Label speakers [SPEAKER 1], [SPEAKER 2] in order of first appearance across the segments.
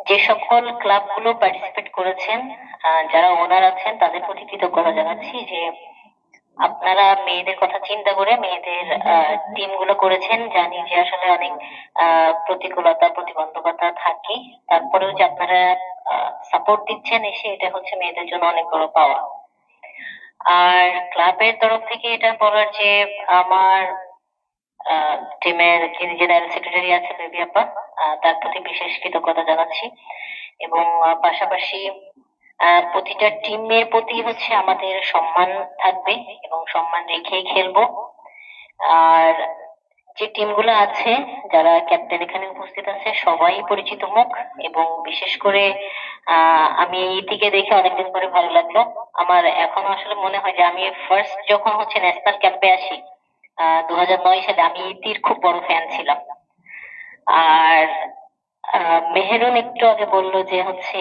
[SPEAKER 1] যে সকল ক্লাবগুলো পার্টিসিপেট করেছেন, যারা ওনার আছেন তাদের প্রতি কৃতজ্ঞতা জানাচ্ছি যে আপনারা মেয়েদের কথা চিন্তা করে মেয়েদের টিম গুলো করেছেন। জানি যে আসলে অনেক প্রতিকূলতা প্রতিবন্ধকতা থাকে, তারপরেও যে আপনারা সাপোর্ট দিচ্ছেন এসে, এটা হচ্ছে মেয়েদের জন্য অনেক বড় পাওয়া। আর ক্লাবের তরফ থেকে এটা বলার যে আমার টিমের যিনি জেনারেল সেক্রেটারি আছে বেবি আপা, তার প্রতি বিশেষ কৃতজ্ঞতা জানাচ্ছি। এবং পাশাপাশি প্রতিটা টিমের প্রতি হচ্ছে আমাদের সম্মান থাকবে এবং সম্মান রেখেই খেলবো। আর যে টিমগুলো আছে, যারা ক্যাপ্টেন এখানে উপস্থিত আছে, সবাই পরিচিত মুখ। এবং বিশেষ করে আমি ইতিকে দেখে অনেকদিন পরে ভালো লাগলো। আমার এখনো আসলে মনে হয় যে আমি ফার্স্ট যখন হচ্ছে ন্যাশনাল ক্যাম্পে আসি 2009 সালে, আমি ইতির খুব বড় ফ্যান ছিলাম। আর মেহেরুন একটু আগে বললো যে হচ্ছে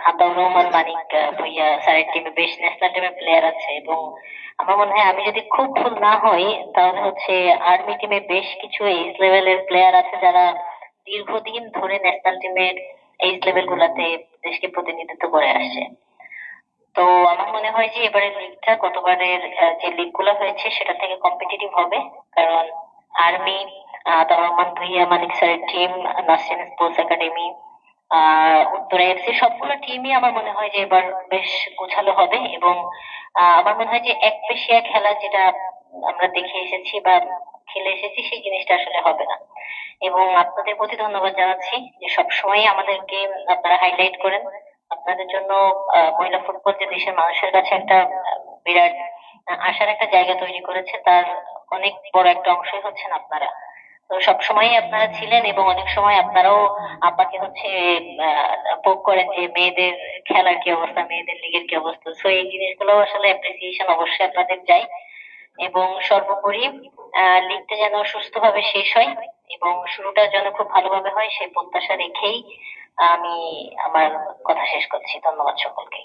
[SPEAKER 1] আতাউর রহমান মানিক ভুইয়া স্যারের টিমে বেশ ন্যাশনাল টিমের প্লেয়ার আছে, এবং আমার মনে হয় আমি যদি খুব ভুল না হই তাহলে হচ্ছে আর্মি টিমে বেশ কিছু এইজ লেভেলের প্লেয়ার আছে যারা দীর্ঘদিন ধরে ন্যাশনাল টিমের এইজ লেভেল গুলাতে দেশকে প্রতিনিধিত্ব করে আসছে। তো আমার মনে হয় যে এবারের লিগটা গতবারের যে লিগ গুলো হয়েছে সেটা থেকে কম্পিটিটিভ হবে। কারণ আর্মি, তার রহমান ভুইয়া মানিক স্যারের team, Nasrin sports academy, Uttara FC, সবগুলো টিমই আমার মনে হয় যে এবার বেশ গোছালো হবে। এবং আমার মনে হয় যে এক পেশিয়া খেলা যেটা আমরা দেখে এসেছি বা খেলে এসেছি সেই জিনিসটা আসলে হবে না। এবং আপনাদের প্রতি ধন্যবাদ জানাচ্ছি যে সবসময় আমাদেরকে আপনারা হাইলাইট করেন। আপনাদের জন্য মহিলা ফুটবল যে দেশের মানুষের কাছে একটা বিরাট আশার একটা জায়গা তৈরি করেছে, তার অনেক বড় একটা অংশই হচ্ছেন আপনারা। তো সবসময় আপনারা ছিলেন, এবং অনেক সময় আপনারাও আপাকে হচ্ছে পোক করেন যে মেয়েদের খেলার কি অবস্থা, মেয়েদের লিগের কি অবস্থা। তো এই জিনিসগুলো আসলে অ্যাপ্রিসিয়েশন অবশ্যই আপনাদের চাই। এবং সর্বোপরি লিগটা যেন সুস্থভাবে শেষ হয় এবং শুরুটা যেন খুব ভালোভাবে হয় সেই প্রত্যাশা রেখেই আমি আমার কথা শেষ করছি। ধন্যবাদ সকলকে।